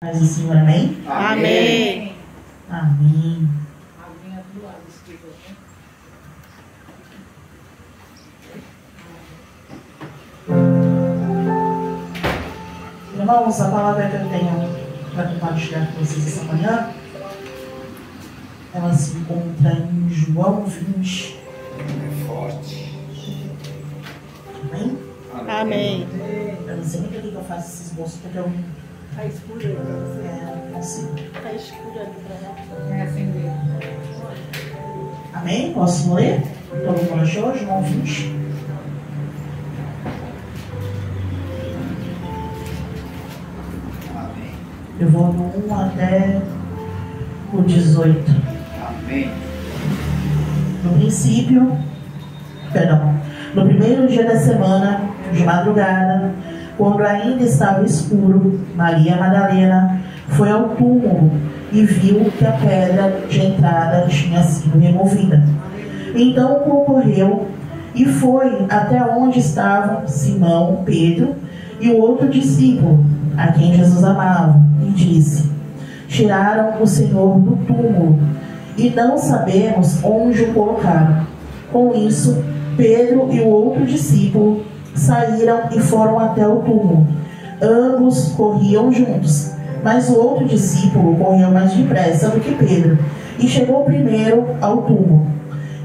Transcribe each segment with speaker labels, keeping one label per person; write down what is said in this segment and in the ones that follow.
Speaker 1: Mas o Senhor, amém?
Speaker 2: Amém.
Speaker 1: Amém. Irmãos, a palavra que eu tenho para compartilhar com vocês essa manhã, ela se encontra em João 20.
Speaker 3: É forte.
Speaker 1: Amém?
Speaker 2: Amém.
Speaker 1: Eu não sei muito o que eu faço esse esboço, porque eu
Speaker 4: Tá escuro aí pra você.
Speaker 1: não consigo.
Speaker 4: Tá escuro ali pra lá. É acender.
Speaker 1: Amém? Posso ler? Todo mundo achou? João 20.
Speaker 3: Amém.
Speaker 1: Eu vou do 1 até o 18.
Speaker 3: Amém.
Speaker 1: No primeiro dia da semana, de madrugada, quando ainda estava escuro, Maria Madalena foi ao túmulo e viu que a pedra de entrada tinha sido removida. Então correu e foi até onde estavam Simão, Pedro e o outro discípulo, a quem Jesus amava, e disse: tiraram o Senhor do túmulo e não sabemos onde o colocaram. Com isso, Pedro e o outro discípulo saíram e foram até o túmulo. Ambos corriam juntos, mas o outro discípulo correu mais depressa do que Pedro e chegou primeiro ao túmulo.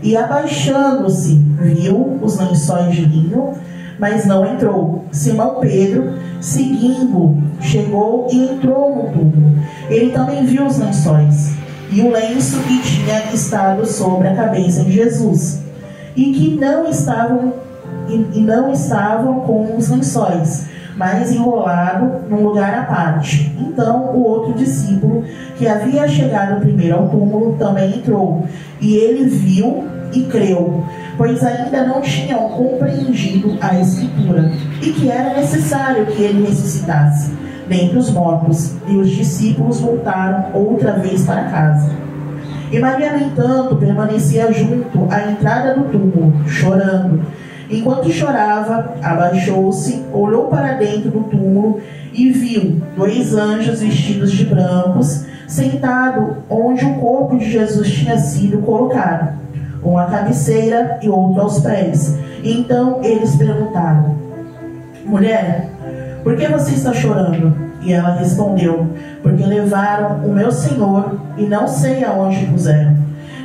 Speaker 1: E abaixando-se, viu os lençóis de linho, mas não entrou. Simão Pedro, seguindo, chegou e entrou no túmulo. Ele também viu os lençóis e o lenço que tinha estado sobre a cabeça de Jesus, e que não estavam com os lençóis, mas enrolado num lugar à parte. Então o outro discípulo, que havia chegado primeiro ao túmulo, também entrou, e ele viu e creu, pois ainda não tinham compreendido a Escritura, e que era necessário que ele ressuscitasse dentre os mortos. E os discípulos voltaram outra vez para casa. E Maria, no entanto, permanecia junto à entrada do túmulo, chorando. Enquanto chorava, abaixou-se, olhou para dentro do túmulo e viu 2 anjos vestidos de brancos, sentados onde o corpo de Jesus tinha sido colocado, um à cabeceira e outro aos pés. Então eles perguntaram: mulher, por que você está chorando? E ela respondeu: porque levaram o meu Senhor e não sei aonde puseram.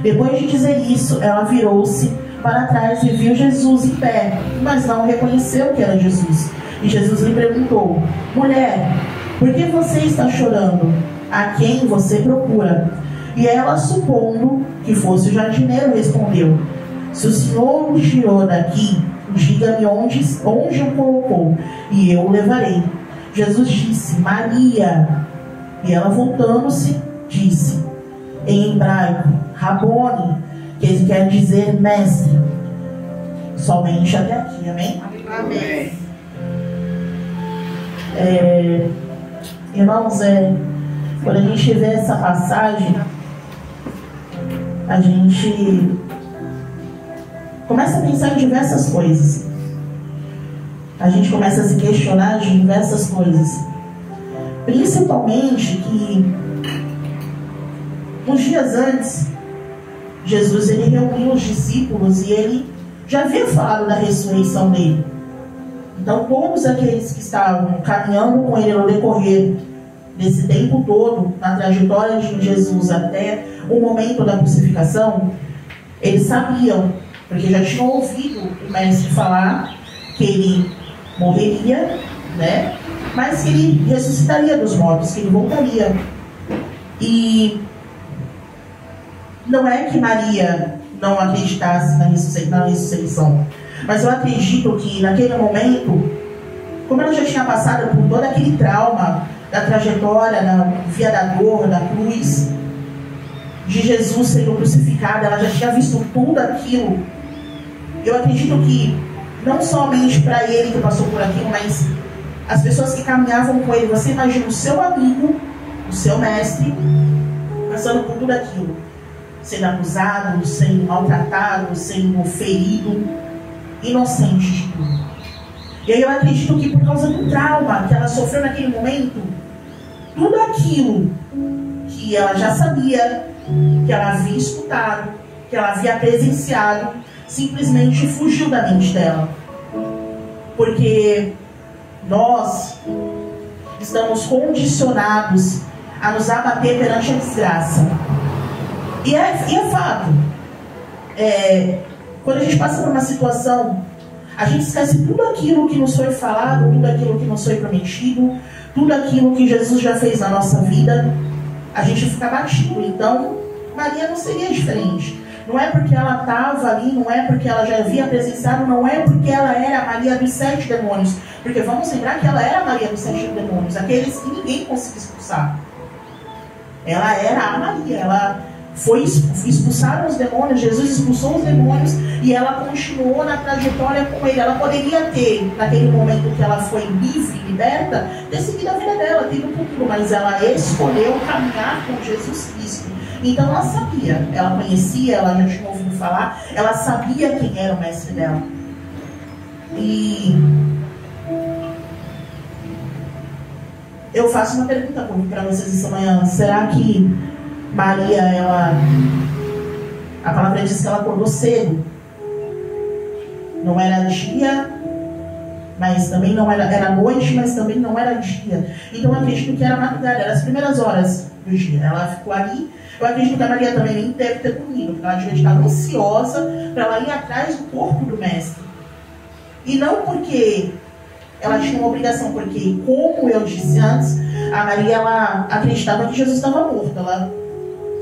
Speaker 1: Depois de dizer isso, ela virou-se para trás e viu Jesus em pé, mas não reconheceu que era Jesus. E Jesus lhe perguntou: mulher, por que você está chorando? A quem você procura? E ela, supondo que fosse o jardineiro, respondeu: se o Senhor o tirou daqui, diga-me onde o colocou, e eu o levarei. Jesus disse: Maria. E ela, voltando-se, disse em hebraico: Rabone, que quer dizer mestre. Somente até aqui, amém?
Speaker 2: Amém.
Speaker 1: Irmãos, quando a gente vê essa passagem, a gente começa a pensar em diversas coisas. A gente começa a se questionar de diversas coisas. Principalmente que uns dias antes, Jesus ele reuniu os discípulos e ele já havia falado da ressurreição dele. Então todos aqueles que estavam caminhando com ele no decorrer desse tempo todo, na trajetória de Jesus até o momento da crucificação, eles sabiam, porque já tinham ouvido o mestre falar que ele morreria, né? Mas que ele ressuscitaria dos mortos, que ele voltaria. E não é que Maria não acreditasse na ressurreição, mas eu acredito que naquele momento, como ela já tinha passado por todo aquele trauma da trajetória, da via da dor, da cruz, de Jesus sendo crucificado, ela já tinha visto tudo aquilo. Eu acredito que não somente para ele que passou por aquilo, mas as pessoas que caminhavam com ele. Você imagina o seu amigo, o seu mestre, passando por tudo aquilo, sendo acusado, sendo maltratado, sendo ferido, inocente de tudo. E aí eu acredito que por causa do trauma que ela sofreu naquele momento, tudo aquilo que ela já sabia, que ela havia escutado, que ela havia presenciado, simplesmente fugiu da mente dela. Porque nós estamos condicionados a nos abater perante a desgraça. E é fato. Quando a gente passa por uma situação, a gente esquece tudo aquilo que nos foi falado, tudo aquilo que nos foi prometido, tudo aquilo que Jesus já fez na nossa vida, a gente fica abatido. Então, Maria não seria diferente. Não é porque ela estava ali, não é porque ela já havia presenciado, não é porque ela era a Maria dos 7 demônios. Porque vamos lembrar que ela era a Maria dos 7 demônios, aqueles que ninguém conseguia expulsar. Ela era a Maria, ela foi expulsar os demônios, Jesus expulsou os demônios e ela continuou na trajetória com ele. Ela poderia ter, naquele momento que ela foi livre, liberta, ter seguido a vida dela, ter ido por tudo, mas ela escolheu caminhar com Jesus Cristo. Então ela sabia, ela conhecia, ela já tinha ouvido falar, ela sabia quem era o mestre dela. E eu faço uma pergunta para vocês essa manhã. Será que Maria, a palavra diz que ela acordou cedo? Não era dia, mas também não era noite, mas também não era dia. Então eu acredito que era madrugada, eram as primeiras horas do dia. Ela ficou ali. Eu acredito que a Maria também nem deve ter dormido, porque ela devia estar ansiosa para ela ir atrás do corpo do mestre. E não porque ela tinha uma obrigação, porque, como eu disse antes, a Maria ela acreditava que Jesus estava morto. Ela,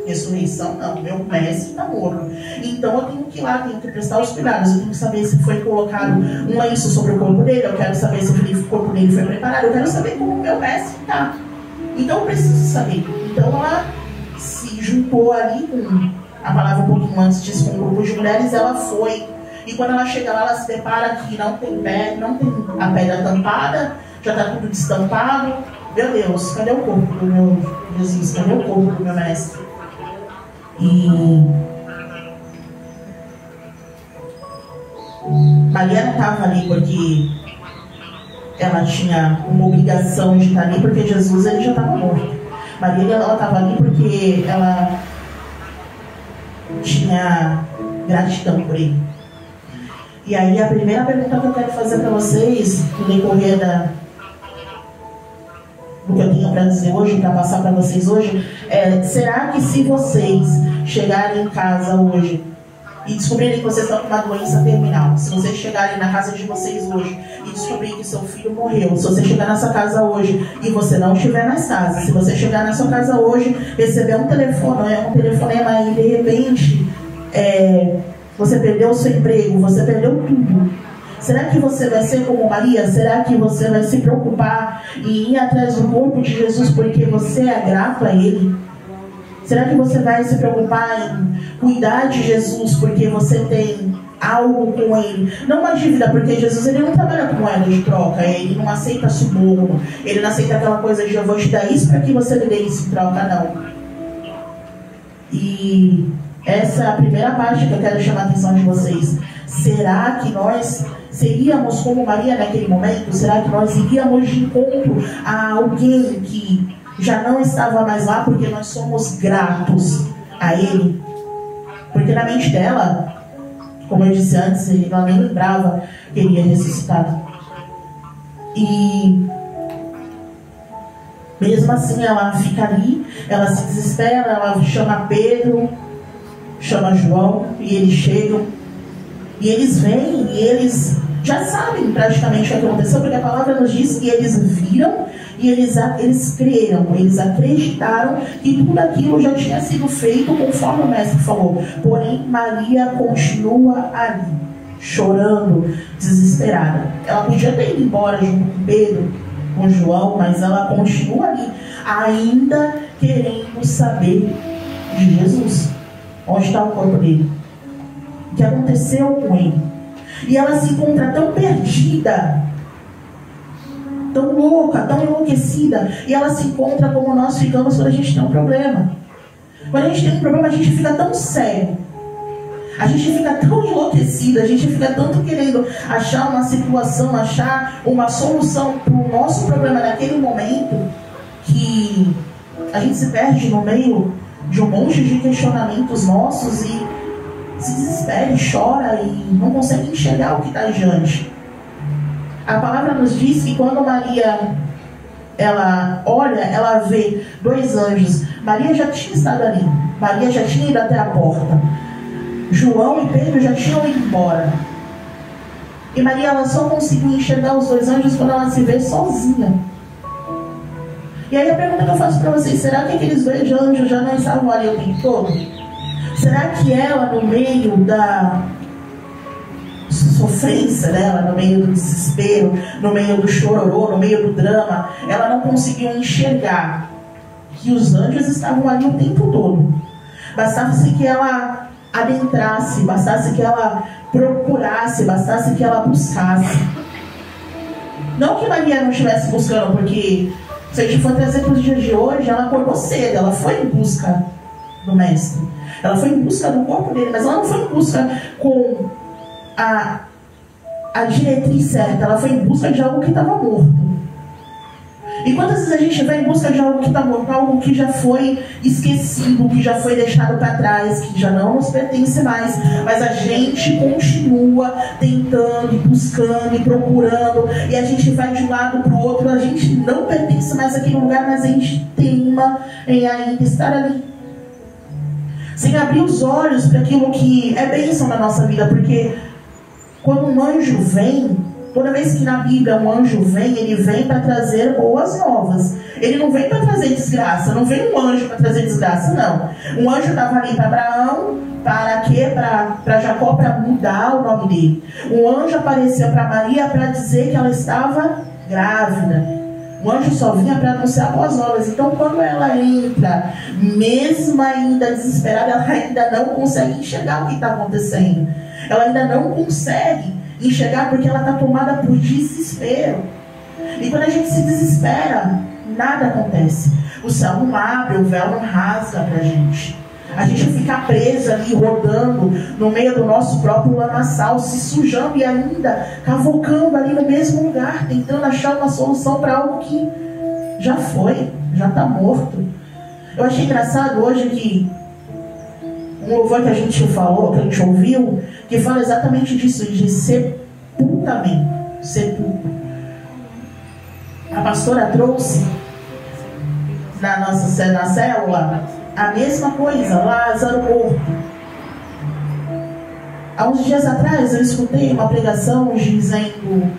Speaker 1: ressurreição, não, meu mestre está morto. Então eu tenho que ir lá, tenho que prestar os cuidados, eu tenho que saber se foi colocado um lenço sobre o corpo dele, eu quero saber se o corpo dele foi preparado, eu quero saber como o meu mestre está. Então eu preciso saber. Então ela se juntou ali com a palavra um pouquinho antes disso, com um grupo de mulheres, ela foi. E quando ela chega lá, ela se depara que não tem pé, não tem a pedra tampada, já está tudo destampado. Meu Deus, cadê o corpo do meu Jesus? Cadê o corpo do meu mestre? E Maria não estava ali porque ela tinha uma obrigação de estar ali, porque Jesus ele já estava morto. Maria estava ali porque ela tinha gratidão por ele. E aí a primeira pergunta que eu quero fazer para vocês, no decorrer do que eu tenho para dizer hoje, para passar para vocês hoje, será que se vocês chegarem em casa hoje e descobrirem que vocês estão com uma doença terminal, se vocês chegarem na casa de vocês hoje e descobrirem que seu filho morreu, se você chegar na sua casa hoje e você não estiver mais casa, se você chegar na sua casa hoje, receber um telefonema e de repente você perdeu o seu emprego, você perdeu tudo, será que você vai ser como Maria? Será que você vai se preocupar em ir atrás do corpo de Jesus porque você é grato a Ele? Será que você vai se preocupar em cuidar de Jesus porque você tem algo com Ele? Não uma dívida, porque Jesus ele não trabalha com moeda de troca, Ele não aceita suborno, Ele não aceita aquela coisa de eu vou te dar isso para que você me dê isso em troca, não. E essa é a primeira parte que eu quero chamar a atenção de vocês. Será que nós seríamos como Maria naquele momento? Será que nós iríamos de encontro a alguém que já não estava mais lá porque nós somos gratos a Ele? Porque na mente dela, como eu disse antes, ela nem lembrava que ele ia ressuscitar. E mesmo assim ela fica ali, ela se desespera, ela chama Pedro, chama João, e eles chegam, e eles vêm, e eles já sabem praticamente o que aconteceu, porque a palavra nos diz que eles viram e eles creram, eles acreditaram que tudo aquilo já tinha sido feito conforme o mestre falou. Porém, Maria continua ali, chorando, desesperada. Ela podia ter ido embora junto com Pedro, com João, mas ela continua ali, ainda querendo saber de Jesus. Onde está o corpo dele? O que aconteceu com ele? E ela se encontra tão perdida, tão louca, tão enlouquecida. E ela se encontra como nós ficamos quando a gente tem um problema. Quando a gente tem um problema, a gente fica tão cego, a gente fica tão enlouquecida, a gente fica tanto querendo achar uma situação, achar uma solução para o nosso problema naquele momento, que a gente se perde no meio de um monte de questionamentos nossos e se desespera e chora e não consegue enxergar o que está diante. A palavra nos diz que quando Maria, ela olha, ela vê 2 anjos. Maria já tinha estado ali, Maria já tinha ido até a porta, João e Pedro já tinham ido embora. E Maria, ela só conseguiu enxergar os 2 anjos quando ela se vê sozinha. E aí a pergunta que eu faço para vocês: será que aqueles 2 anjos já não estavam ali o tempo todo? Será que ela, no meio da sofrência dela, no meio do desespero, no meio do chororô, no meio do drama, ela não conseguiu enxergar que os anjos estavam ali o tempo todo? Bastasse que ela adentrasse, bastasse que ela procurasse, bastasse que ela buscasse. Não que Maria não estivesse buscando, porque se a gente for trazer para os dias de hoje, ela acordou cedo, ela foi em busca do mestre, ela foi em busca do corpo dele, mas ela não foi em busca com a diretriz certa, ela foi em busca de algo que estava morto. E quantas vezes a gente vai em busca de algo que está morto, algo que já foi esquecido, que já foi deixado para trás, que já não nos pertence mais, mas a gente continua tentando, buscando e procurando, e a gente vai de um lado para o outro, a gente não pertence mais àquele lugar, mas a gente teima em ainda estar ali, sem abrir os olhos para aquilo que é bênção na nossa vida. Porque quando um anjo vem, toda vez que na Bíblia um anjo vem, ele vem para trazer boas novas. Ele não vem para trazer desgraça. Não vem um anjo para trazer desgraça, não. Um anjo estava ali para Abraão, para quê? Para Jacó, para mudar o nome dele. Um anjo apareceu para Maria para dizer que ela estava grávida. O anjo só vinha para anunciar boas novas. Então, quando ela entra, mesmo ainda desesperada, ela ainda não consegue enxergar o que está acontecendo. Ela ainda não consegue enxergar porque ela está tomada por desespero. E quando a gente se desespera, nada acontece. O céu não abre, o véu não rasga para a gente. A gente fica presa ali, rodando no meio do nosso próprio lamaçal, se sujando e ainda cavocando ali no mesmo lugar, tentando achar uma solução para algo que já foi, já está morto. Eu achei engraçado hoje que um louvor que a gente falou, que a gente ouviu, que fala exatamente disso, de sepultamento. Sepulto. A pastora trouxe na célula a mesma coisa, Lázaro morto. Há uns dias atrás eu escutei uma pregação dizendo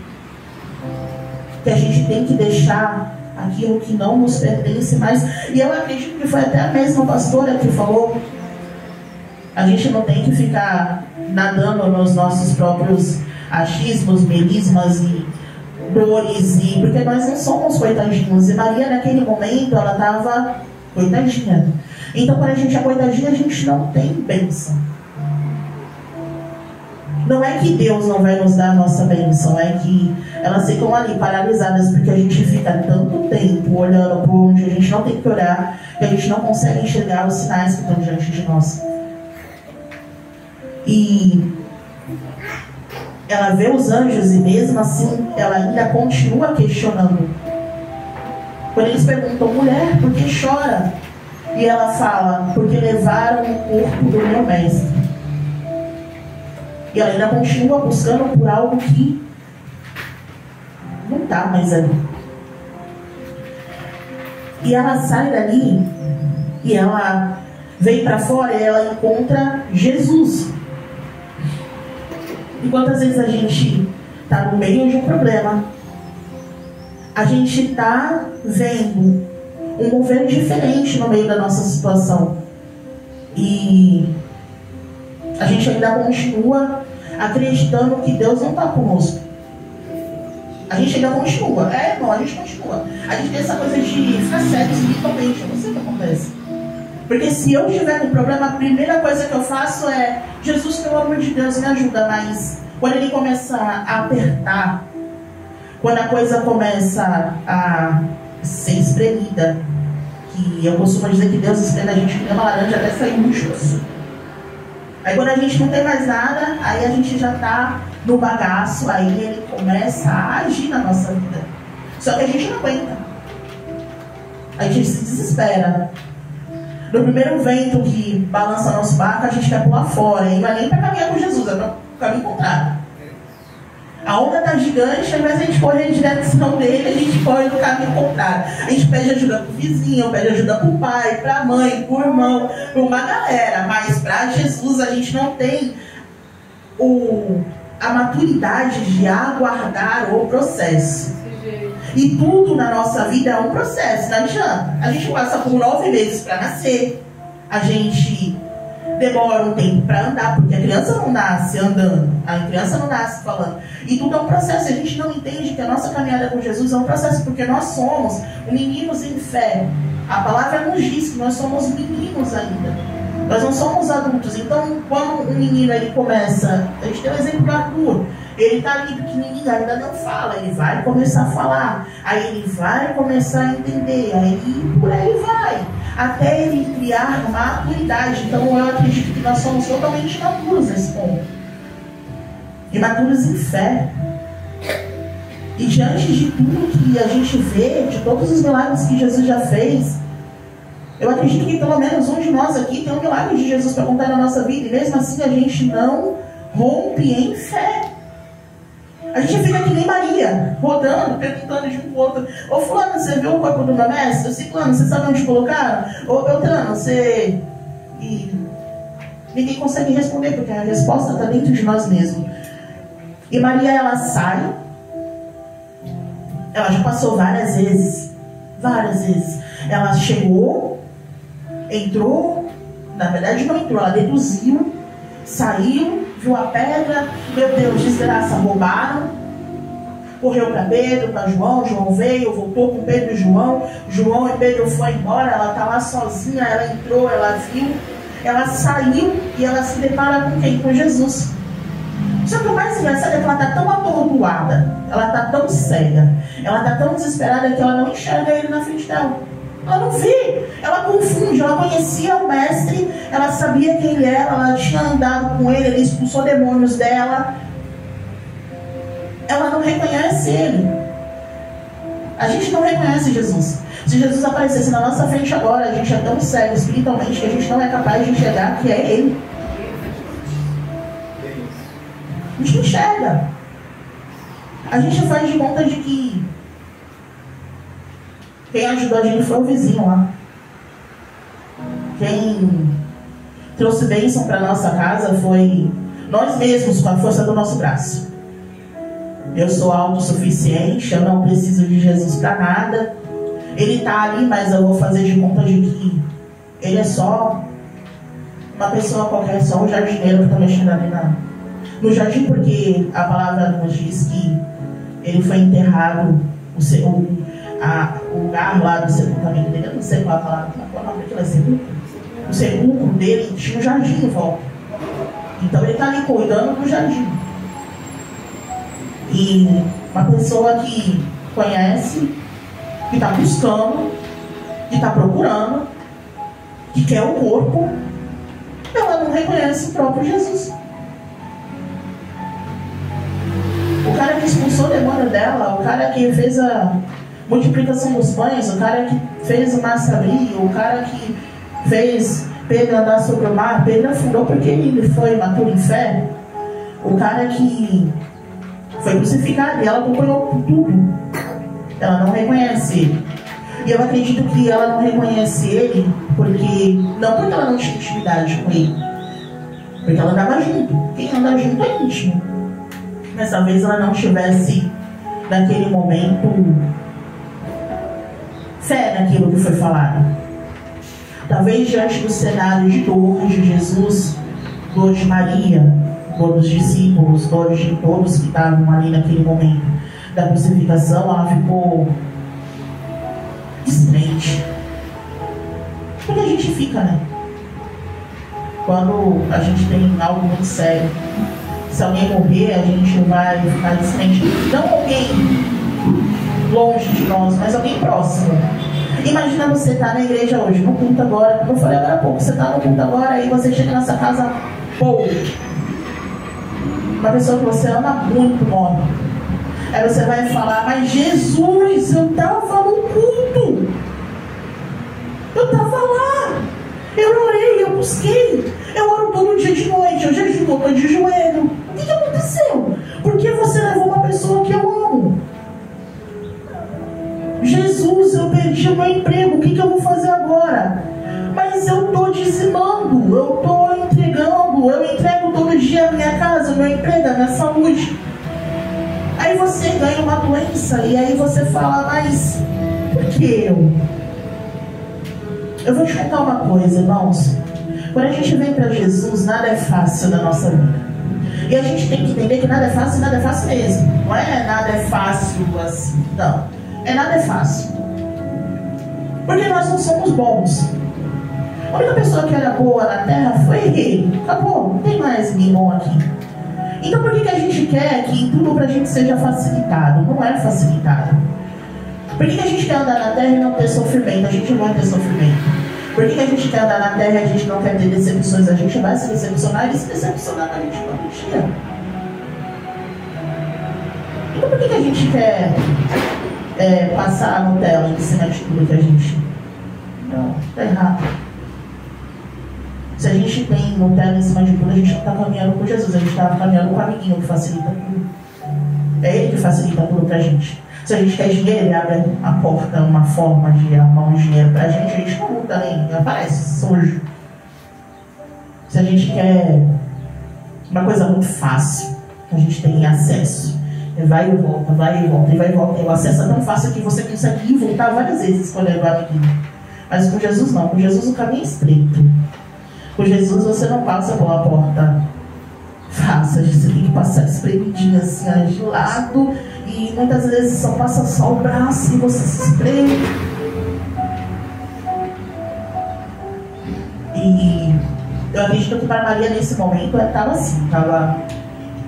Speaker 1: que a gente tem que deixar aquilo que não nos pertence mais. E eu acredito que foi até a mesma pastora que falou: a gente não tem que ficar nadando nos nossos próprios achismos, melismas e dores, porque nós não somos coitadinhos. E Maria, naquele momento, ela estava coitadinha. Então, quando a gente é coitadinha, a gente não tem bênção. Não é que Deus não vai nos dar a nossa bênção, é que elas ficam ali paralisadas, porque a gente fica tanto tempo olhando para onde a gente não tem que olhar, que a gente não consegue enxergar os sinais que estão diante de nós. E ela vê os anjos e mesmo assim ela ainda continua questionando. Quando eles perguntam: mulher, por que chora? E ela fala: porque levaram o corpo do meu mestre. E ela ainda continua buscando por algo que não está mais ali. E ela sai dali e ela vem para fora e ela encontra Jesus. E quantas vezes a gente está no meio de um problema, a gente está vendo um mover diferente no meio da nossa situação, e a gente ainda continua acreditando que Deus não está conosco. A gente ainda continua, irmão, a gente continua. A gente tem essa coisa de ficar cego espiritualmente. Eu não sei o que acontece. Porque se eu tiver um problema, a primeira coisa que eu faço é: Jesus, pelo amor de Deus, me ajuda. Mas quando ele começa a apertar, quando a coisa começa a ser espremida, que eu costumo dizer que Deus espreme a gente que nem uma laranja até sair murcho. Aí quando a gente não tem mais nada, aí a gente já está no bagaço, aí ele começa a agir na nossa vida. Só que a gente não aguenta. a gente se desespera. No primeiro vento que balança nosso barco, a gente quer pular fora. E não é nem para caminhar com Jesus, é para o caminho contrário. A onda está gigante, ao invés de a gente correr em direção dele, a gente corre no caminho contrário. A gente pede ajuda para o vizinho, pede ajuda para o pai, para a mãe, para o irmão, para uma galera. Mas para Jesus a gente não tem a maturidade de aguardar o processo. E tudo na nossa vida é um processo, não adianta. A gente passa por 9 meses para nascer, a gente demora um tempo para andar, porque a criança não nasce andando, a criança não nasce falando. E tudo é um processo, a gente não entende que a nossa caminhada com Jesus é um processo, porque nós somos meninos em fé. A palavra nos diz que nós somos meninos ainda. Nós não somos adultos. Então, quando um menino ele começa, a gente tem o exemplo do Arthur. Ele está ali pequenininho, ainda não fala, ele vai começar a falar, aí ele vai começar a entender, aí por aí vai, até ele criar maturidade. Então eu acredito que nós somos totalmente maturos nesse ponto, e maturos em fé. E diante de tudo que a gente vê, de todos os milagres que Jesus já fez, eu acredito que pelo menos um de nós aqui tem um milagre de Jesus para contar na nossa vida, e mesmo assim a gente não rompe em fé. A gente fica que nem Maria, rodando, perguntando de um pro outro: ô fulano, você viu o corpo do meu mestre? Ô ciclano, você sabe onde colocaram? Ô Beltrano, você... E ninguém consegue responder, porque a resposta está dentro de nós mesmos. E Maria, ela sai, ela já passou várias vezes, ela chegou, entrou, na verdade não entrou, ela deduziu, saiu, viu a pedra, meu Deus, desgraça, roubaram, correu para Pedro, para João, João veio, voltou com Pedro e João e Pedro foi embora, ela está lá sozinha, ela entrou, ela viu, ela saiu e ela se depara com quem? Com Jesus. Só que o mais engraçado é que ela está tão atordoada, ela está tão cega, ela está tão desesperada que ela não enxerga ele na frente dela. Ela não vê, ela confunde, ela conhecia o mestre, ela sabia quem ele era, ela tinha andado com ele, ele expulsou demônios dela. Ela não reconhece ele. A gente não reconhece Jesus. Se Jesus aparecesse na nossa frente agora, a gente é tão cego espiritualmente que a gente não é capaz de enxergar que é ele. A gente não enxerga. A gente faz de conta de que quem ajudou a gente foi o vizinho lá. Quem trouxe bênção para nossa casa foi nós mesmos, com a força do nosso braço. Eu sou autossuficiente, eu não preciso de Jesus para nada. Ele está ali, mas eu vou fazer de conta de que ele é só uma pessoa qualquer, só um jardineiro que está mexendo ali no jardim, porque a palavra nos diz que ele foi enterrado, o lugar lá do sepultamento dele, eu não sei qual a palavra, qual é o nome daquilo, é sepulcro? O sepulcro dele tinha um jardim em volta. Então ele está ali cuidando do jardim. E uma pessoa que conhece, que está buscando, que está procurando, que quer o corpo, ela não reconhece o próprio Jesus. O cara que expulsou o demônio dela, o cara que fez a multiplicação dos pães, o cara que fez o mar se abrir, o cara que fez Pedro andar sobre o mar, Pedro afundou porque ele foi maturo em fé. O cara que foi crucificado e ela acompanhou por tudo. Ela não reconhece ele. E eu acredito que ela não reconhece ele não porque ela não tinha intimidade com ele, porque ela andava junto. Quem anda junto é íntimo. Mas talvez ela não tivesse naquele momento fé naquilo que foi falado. Talvez diante do cenário de dor de Jesus, dor de Maria, dor dos discípulos, dor de todos que estavam ali naquele momento da crucificação, ela ficou descrente. Porque a gente fica, né? Quando a gente tem algo muito sério, se alguém morrer, a gente vai ficar descrente. Não alguém longe de nós, mas alguém próximo. Imagina você estar na igreja hoje, no culto agora, como eu falei agora há pouco, você está no culto agora, aí você chega nessa casa pobre. Uma pessoa que você ama muito morre. Aí você vai falar: mas Jesus, eu estava no culto. Eu estava lá. Eu orei, eu busquei. Eu oro todo dia de noite. Eu jejuo, estou de joelho. O que aconteceu? Por que você levou uma pessoa que eu amo? Jesus, eu perdi o meu emprego. O que eu vou fazer agora? Mas eu estou dizimando. Eu estou entregando. Eu entrego todo dia a minha casa, o meu emprego, a minha saúde. Aí você ganha uma doença. E aí você fala, mas por que eu? Eu vou te contar uma coisa, irmãos. Quando a gente vem para Jesus, nada é fácil na nossa vida. E a gente tem que entender que nada é fácil mesmo. Não é nada é fácil assim, não. Nada é fácil. Porque nós não somos bons. A única pessoa que era boa na terra foi ele. Acabou, não tem mais ninguém bom aqui. Então por que a gente quer que tudo pra gente seja facilitado? Não é facilitado. Por que a gente quer andar na terra e não ter sofrimento? A gente não vai ter sofrimento. Por que a gente quer andar na terra e a gente não quer ter decepções? A gente vai se decepcionar e se decepcionar a gente todo dia. Então por que a gente quer passar a Nutella em cima de tudo que a gente... Não, está errado. Se a gente tem Nutella em cima de tudo, a gente não está caminhando com Jesus. A gente está caminhando com o amiguinho que facilita tudo. É ele que facilita tudo pra gente. Se a gente quer dinheiro, ele abre a porta, uma forma de arrumar um dinheiro pra gente, a gente não luta nem aparece sujo. Se a gente quer uma coisa muito fácil, a gente tem acesso. Vai e volta, vai e volta, e vai e volta. E o acesso é tão fácil que você consegue ir e voltar várias vezes escolhendo o amiguinho. Mas com Jesus não, com Jesus o caminho é estreito. Com Jesus você não passa por uma porta fácil, você tem que passar espremidinha assim, de lado. E muitas vezes só passa só o braço e você se espreme. E eu acredito que para Maria nesse momento ela estava assim, estava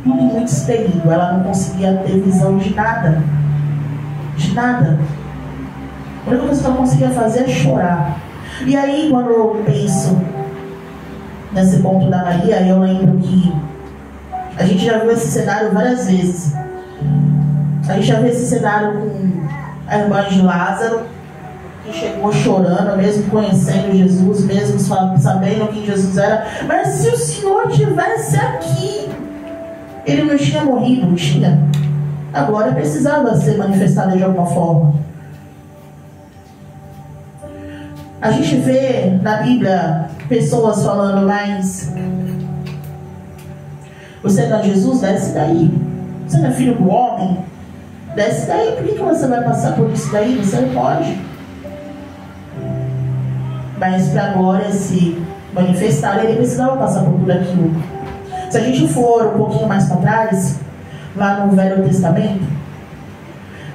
Speaker 1: tudo muito espremido. Ela não conseguia ter visão de nada. De nada. A única coisa que ela conseguia fazer é chorar. E aí quando eu penso nesse ponto da Maria, eu lembro que a gente já viu esse cenário várias vezes. A gente já viu esse cenário com a irmã de Lázaro, que chegou chorando, mesmo conhecendo Jesus, mesmo sabendo quem Jesus era. Mas se o Senhor tivesse aqui, ele não tinha morrido, tinha. Agora precisava ser manifestado de alguma forma. A gente vê na Bíblia pessoas falando, mas você não é Jesus? Desce daí. Você não é filho do homem? Desce daí. Por que você vai passar por isso daí? Você não pode. Mas para a glória se manifestar, ele precisava passar por tudo aquilo. Se a gente for um pouquinho mais para trás, lá no Velho Testamento,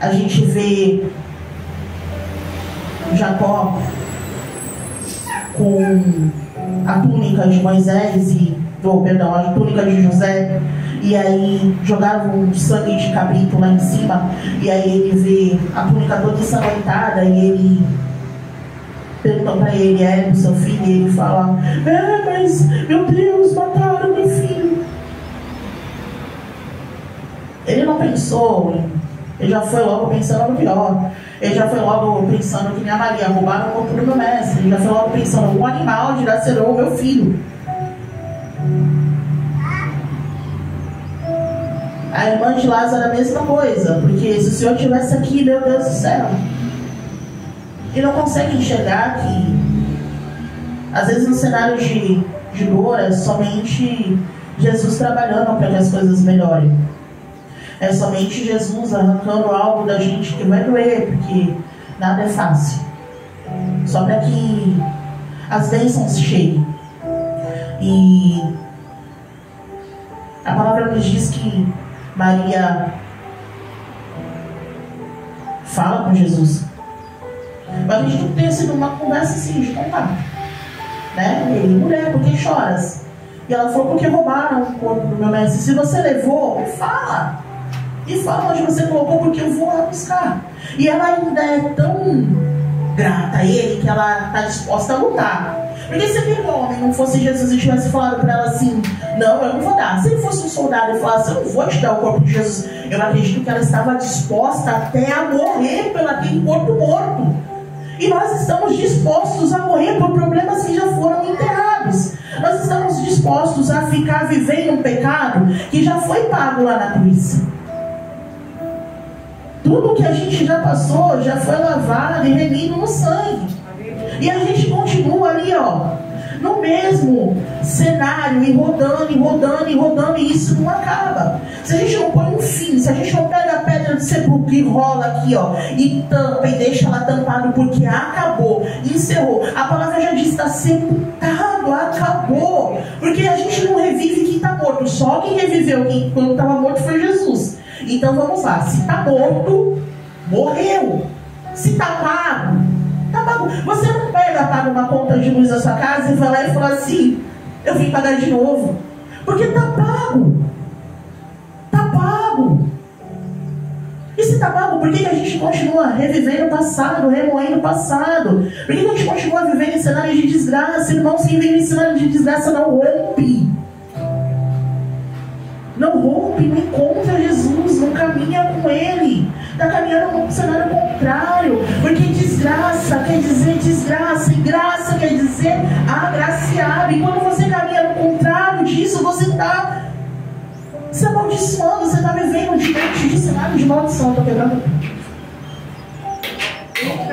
Speaker 1: a gente vê Jacó com a túnica de Moisés a túnica de José, e aí jogavam um sangue de cabrito lá em cima, e aí ele vê a túnica toda ensanguentada, e ele pergunta para ele, é do seu filho? E ele fala, mas meu Deus, mataram meu filho. Ele não pensou, ele já foi logo pensando no pior. Ele já foi logo pensando que minha Maria roubaram o corpo do meu mestre. Ele já foi logo pensando, um animal dilacerou o meu filho. A irmã de Lázaro é a mesma coisa, porque se o Senhor estivesse aqui, meu Deus do céu, ele não consegue enxergar que às vezes no cenário de dor é somente Jesus trabalhando para que as coisas melhorem. É somente Jesus arrancando algo da gente que vai doer, porque nada é fácil. Só para que as bênçãos cheguem. E a palavra nos diz que Maria fala com Jesus. Mas a gente não tem sido uma conversa assim de contar. Né? Ele, mulher, por que choras? E ela falou, porque roubaram o corpo do meu mestre. Se você levou, fala. E fala onde você colocou, porque eu vou lá buscar. E ela ainda é tão grata a ele que ela está disposta a lutar. Porque se aquele homem não fosse Jesus e tivesse falado para ela assim, não, eu não vou dar. Se ele fosse um soldado e falasse, eu não vou te dar o corpo de Jesus, eu acredito que ela estava disposta até a morrer pelo aquele corpo morto. E nós estamos dispostos a morrer por problemas que já foram enterrados. Nós estamos dispostos a ficar vivendo um pecado que já foi pago lá na cruz. Tudo que a gente já passou, já foi lavado e remido no sangue. E a gente continua ali, ó, no mesmo cenário, e rodando, e rodando, e rodando, e isso não acaba. Se a gente não põe um fim, se a gente não pega a pedra de sepulcro e rola aqui, ó, e tampa, e deixa ela tampada, porque acabou, encerrou. A palavra já diz, está sepultado, acabou. Porque a gente não revive quem está morto. Só quem reviveu quando estava morto foi Jesus. Então vamos lá, se está morto, morreu. Se está pago, tá pago. Você não paga uma conta de luz da sua casa e vai lá e fala assim, eu vim pagar de novo. Porque tá pago. Tá pago. E se tá pago, por que a gente continua revivendo o passado, remoendo o passado? Por que a gente continua vivendo em cenário de desgraça? Irmãos, quem vive em cenário de desgraça não rompe. Não rompe, não encontra Jesus, não caminha com Ele. Está caminhando num cenário contrário. Porque desgraça quer dizer desgraça, e graça quer dizer agraciado. E quando você caminha no contrário disso, você está se amaldiçoando, você está vivendo diante de cenário de maldição. Estou quebrando.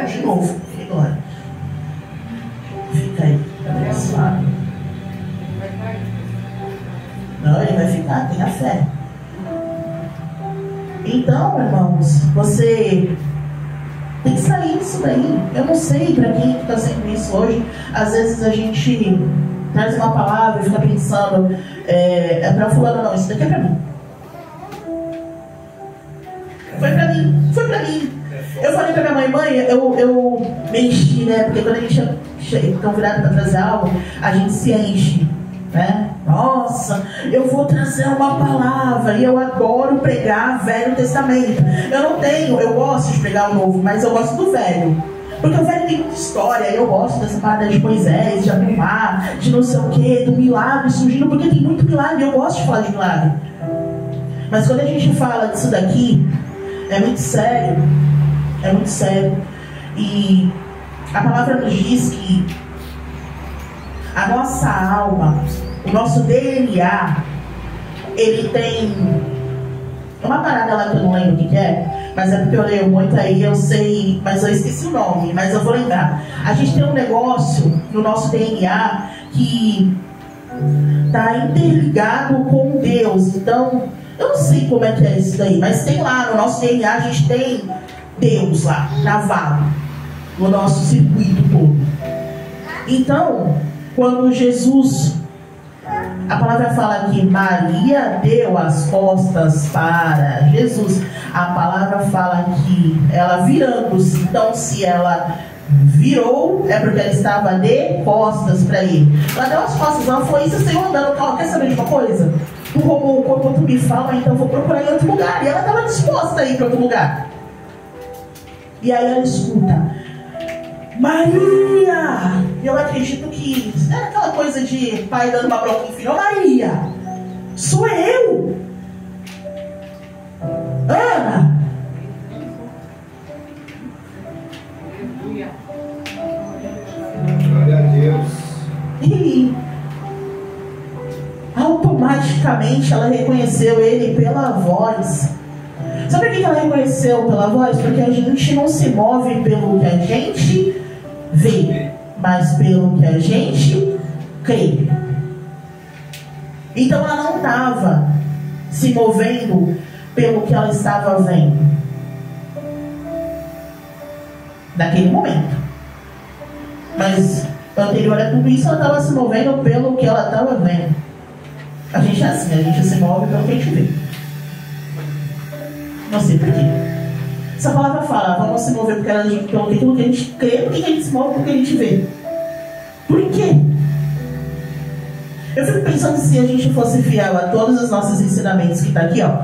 Speaker 1: De novo, agora. Fica aí, abençoado. Não, ele vai ficar, tenha fé. Então, irmãos, você tem que sair disso daí. Eu não sei para quem está sendo isso hoje. Às vezes a gente traz uma palavra e fica pensando, é para fulano, não, isso daqui é para mim. Foi para mim, foi para mim. Eu falei para minha mãe, eu me enchi, né? Porque quando a gente está virado para trazer algo, a gente se enche, né? Nossa, eu vou trazer uma palavra e eu adoro pregar Velho Testamento. Eu gosto de pregar o Novo, mas eu gosto do Velho. Porque o Velho tem muita história. Eu gosto dessa parada de Moisés, de Abimar, de não sei o que, do milagre surgindo, porque tem muito milagre. Eu gosto de falar de milagre. Mas quando a gente fala disso daqui, é muito sério. É muito sério. E a palavra nos diz que a nossa alma, o nosso DNA, ele tem uma parada lá que eu não lembro o que é, mas é porque eu leio muito aí, eu sei, mas eu esqueci o nome, mas eu vou lembrar. A gente tem um negócio no nosso DNA que está interligado com Deus. Então, eu não sei como é que é isso daí, mas tem lá no nosso DNA, a gente tem Deus lá, gravado no nosso circuito todo. Então, quando Jesus, a palavra fala que Maria deu as costas para Jesus, a palavra fala que ela virando-se, então se ela virou, é porque ela estava de costas para ele. Ela deu as costas, ela foi, isso saiu andando, quer saber de uma coisa? Tu roubou o corpo, tu me fala, então vou procurar em outro lugar. E ela estava disposta a ir para outro lugar. E aí ela escuta, Maria! Eu acredito que era aquela coisa de pai dando uma bronca em filho. Maria! Sou eu! Ana!
Speaker 3: Glória a Deus.
Speaker 1: E automaticamente ela reconheceu ele pela voz. Sabe por que ela reconheceu pela voz? Porque a gente não se move pelo que a gente vê, mas pelo que a gente crê. Então ela não estava se movendo pelo que ela estava vendo naquele momento, mas anterior a tudo isso ela estava se movendo pelo que ela estava vendo. A gente é assim, a gente se move pelo que a gente vê. Não sei por quê. Essa palavra fala, vamos se mover pelo aquilo que a gente crê, porque a gente se move pelo que a gente vê. Por quê? Eu fico pensando se a gente fosse fiel a todos os nossos ensinamentos que está aqui, ó.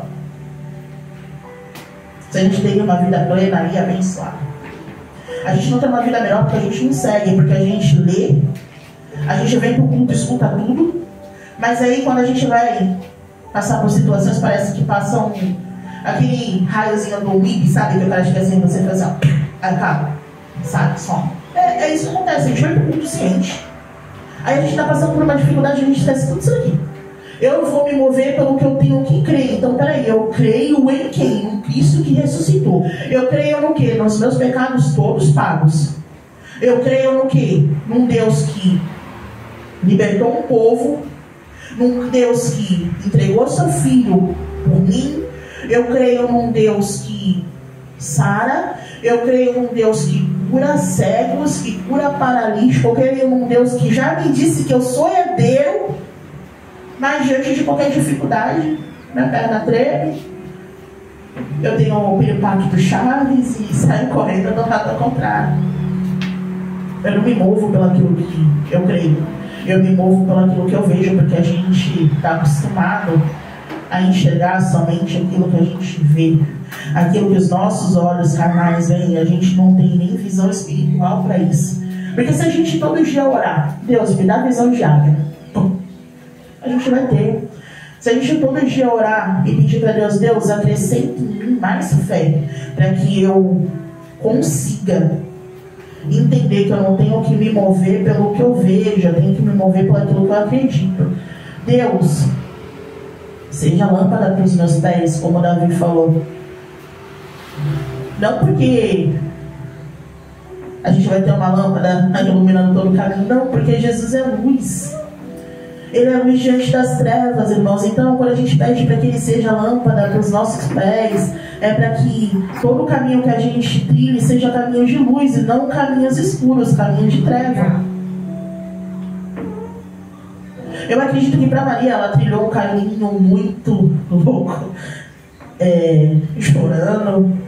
Speaker 1: Se a gente teria uma vida plena e abençoada. A gente não tem uma vida melhor porque a gente não segue, porque a gente lê, a gente vem pro culto, escuta tudo, mas aí quando a gente vai passar por situações, parece que passam aquele raiozinho do MIB, sabe? Que o cara chega assim, você faz assim, ó, acaba. sabe? Só. É isso que acontece, a gente vai pro culto ciente. Aí a gente está passando por uma dificuldade, a gente esquece tudo isso aqui. Eu vou me mover pelo que eu tenho que crer. Então, peraí, eu creio em quem? Em Cristo que ressuscitou. Eu creio no quê? Nos meus pecados todos pagos. Eu creio no quê? Num Deus que libertou um povo, num Deus que entregou seu filho por mim. Eu creio num Deus que sara. Eu creio num Deus que cura cegos, que cura paralítico. Eu creio num Deus que já me disse que eu sou herdeiro. Mas diante de qualquer dificuldade, minha perna treme, eu tenho o piripaque do Chaves e saio correndo do lado ao contrário. Eu não me movo pelo aquilo que eu creio. Eu me movo pelo aquilo que eu vejo, porque a gente está acostumado a enxergar somente aquilo que a gente vê. Aquilo que os nossos olhos carnais veem, a gente não tem nem visão espiritual para isso. Porque se a gente todo dia orar, Deus, me dá visão de águia, a gente vai ter. Se a gente todo dia orar e pedir para Deus, Deus, acrescente em mim mais fé, para que eu consiga entender que eu não tenho que me mover pelo que eu vejo, eu tenho que me mover pelo aquilo que eu acredito. Deus, seja lâmpada para os meus pés, como Davi falou. Não porque a gente vai ter uma lâmpada iluminando todo o caminho, não, porque Jesus é luz. Ele é luz diante das trevas, irmãos. Então, quando a gente pede para que Ele seja lâmpada para os nossos pés, é para que todo o caminho que a gente trilhe seja caminho de luz e não caminhos escuros, caminho de treva. Eu acredito que para Maria ela trilhou um caminho muito louco, chorando,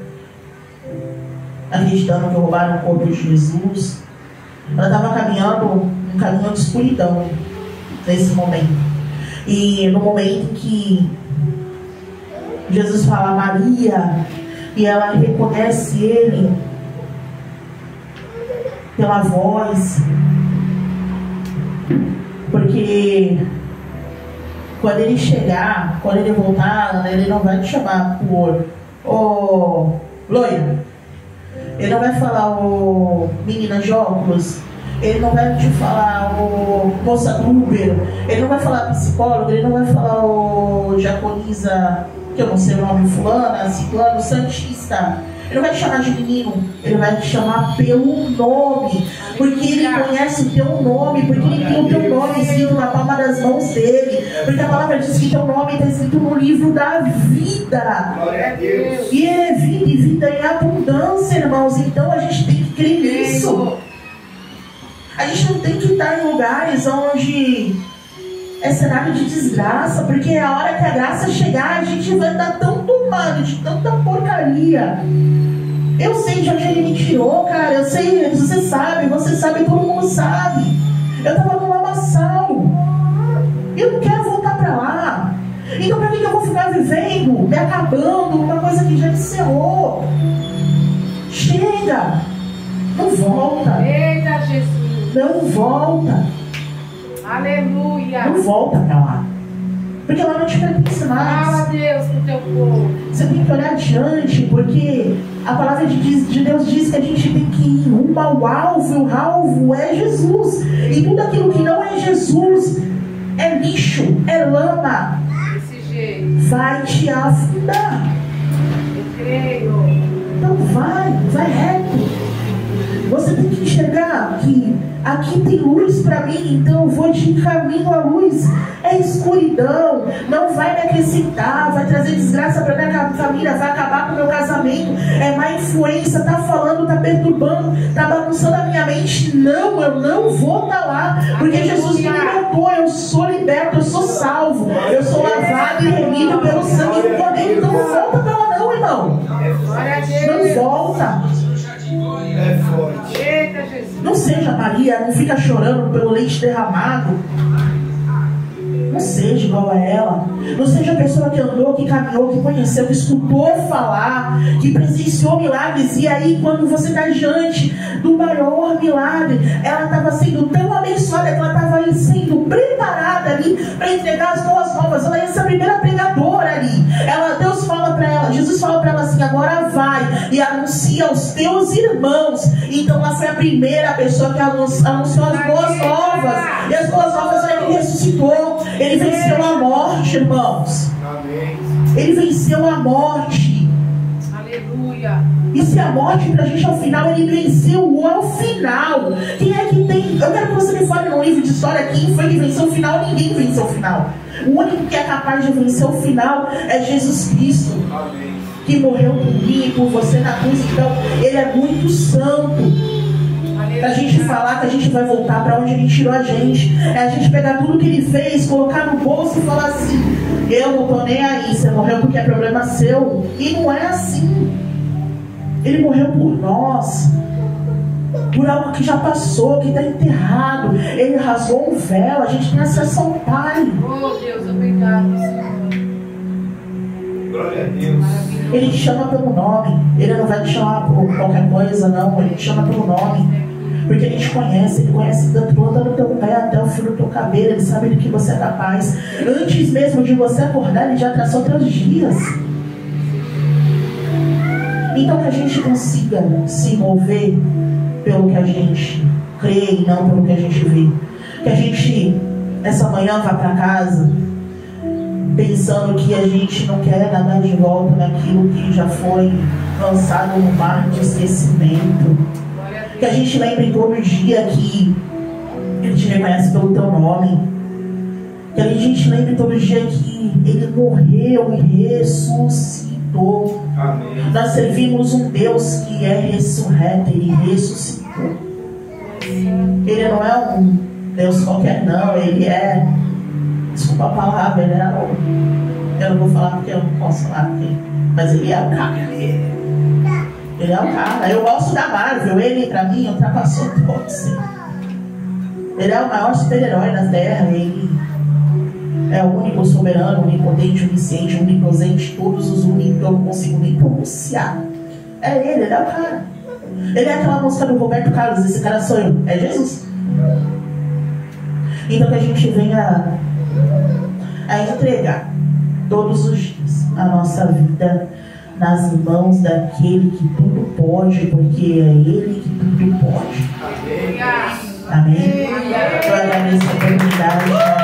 Speaker 1: acreditando que roubaram o corpo de Jesus. Ela estava caminhando um caminho de escuridão nesse momento. E no momento em que Jesus fala Maria, e ela reconhece Ele pela voz, porque quando Ele chegar, quando Ele voltar, Ele não vai te chamar por loira, Ele não vai falar menina de óculos, Ele não vai te falar moça do Uber, Ele não vai falar psicólogo, Ele não vai falar diaconisa, que eu não sei o nome, fulana, ciclano, santista. Ele não vai te chamar de menino, Ele vai te chamar pelo nome, porque Ele conhece o teu nome, porque Ele tem o teu nome escrito na palma das mãos dEle, porque a palavra diz que teu nome está escrito no livro da vida.
Speaker 3: Glória a Deus.
Speaker 1: E Ele é vida e vida em abundância, irmãos. Então a gente tem que crer nisso. A gente não tem que estar em lugares onde é cenário de desgraça, porque a hora que a graça chegar, a gente vai estar tão tomado de tanta porcaria. Eu sei de onde Ele me tirou, cara. Eu sei, você sabe, todo mundo sabe. Eu estava no lamaçal. Eu não quero voltar para lá. Então para que eu vou ficar vivendo, me acabando, uma coisa que já encerrou? Chega! Não volta.
Speaker 4: Eita, Jesus.
Speaker 1: Não volta.
Speaker 4: Aleluia.
Speaker 1: Não volta pra lá. Porque lá não te pertence mais.
Speaker 4: Fala, Deus, pro teu povo.
Speaker 1: Você tem que olhar adiante, porque a palavra de Deus diz que a gente tem que ir rumo ao alvo, e o alvo é Jesus. E tudo aquilo que não é Jesus é lixo, é lama.
Speaker 4: Desse jeito.
Speaker 1: Vai te afundar.
Speaker 4: Eu creio.
Speaker 1: Então vai reto. Você tem que enxergar que aqui tem luz para mim, então eu vou de caminho à luz. É escuridão, não vai me acrescentar, vai trazer desgraça para minha família, vai acabar com o meu casamento, é má influência, tá falando, tá perturbando, tá bagunçando a minha mente. Não, eu não vou estar lá, porque Jesus me libertou, eu sou liberto, eu sou salvo, eu sou lavado e remido pelo sangue do Cordeiro. Então não volta para lá não, irmão. Não volta.
Speaker 3: É forte.
Speaker 4: Eita, Jesus.
Speaker 1: Não seja Maria, não fica chorando pelo leite derramado. Não seja igual a ela. Não seja a pessoa que andou, que caminhou, que conheceu, que escutou falar, que presenciou milagres. E aí, quando você está diante do maior milagre, ela estava sendo tão abençoada que ela estava sendo preparada ali para entregar as boas novas. Ela ia ser a primeira pregadora ali. Deus fala para ela, Jesus fala para ela assim: agora vai e anuncia anuncia aos teus irmãos. Então ela foi a primeira pessoa que anunciou as boas novas. E as boas novas é que ele ressuscitou. Ele venceu a morte, irmãos.
Speaker 3: Amém.
Speaker 1: Ele venceu a morte.
Speaker 4: Aleluia.
Speaker 1: E se a morte pra gente é o final, ele venceu ao final. Quem é que tem? Eu quero que você me fale num livro de história quem foi que venceu o final. Ninguém venceu o final. O único que é capaz de vencer o final é Jesus Cristo.
Speaker 3: Amém.
Speaker 1: Que morreu por mim e por você na cruz. Então ele é muito santo. Pra gente falar que a gente vai voltar pra onde ele tirou a gente, é a gente pegar tudo que ele fez, colocar no bolso e falar assim: eu não tô nem aí, você morreu porque é problema seu. E não é assim. Ele morreu por nós, por algo que já passou, que está enterrado. Ele rasgou um véu, a gente tem acesso ao Pai.
Speaker 4: Oh Deus, obrigado, Senhor.
Speaker 3: Glória a Deus.
Speaker 1: Ele te chama pelo nome. Ele não vai te chamar por qualquer coisa, não. Ele te chama pelo nome. Porque ele te conhece, ele conhece da ponta do teu pé até o fio do teu cabelo. Ele sabe do que você é capaz. Antes mesmo de você acordar, ele já traçou teus dias. Então que a gente consiga se mover pelo que a gente crê e não pelo que a gente vê. Que a gente, essa manhã, vá para casa pensando que a gente não quer nadar de volta naquilo que já foi lançado no mar de esquecimento. Que a gente lembre todo dia que Ele te reconhece pelo teu nome. Que a gente lembre todo dia que Ele morreu e ressuscitou.
Speaker 3: Amém.
Speaker 1: Nós servimos um Deus que é ressurreto. Ele ressuscitou. Ele não é um Deus qualquer, não. Ele é, desculpa a palavra, ele é o, eu não vou falar porque eu não posso falar aqui, mas ele é o cara. Ele é o cara. Eu gosto da Marvel. Ele, pra mim, ultrapassou todos. Ele é o maior super-herói da Terra. Ele é o único soberano, onipotente, onisciente, onipresente, todos os únicos que eu não consigo nem pronunciar. É ele é o cara. Ele é aquela música do Roberto Carlos. Esse cara sou eu. É Jesus. Então que a gente venha a entregar todos os dias a nossa vida nas mãos daquele que tudo pode, porque é Ele que tudo pode.
Speaker 3: Amém.
Speaker 1: Amém? Eu agradeço a oportunidade.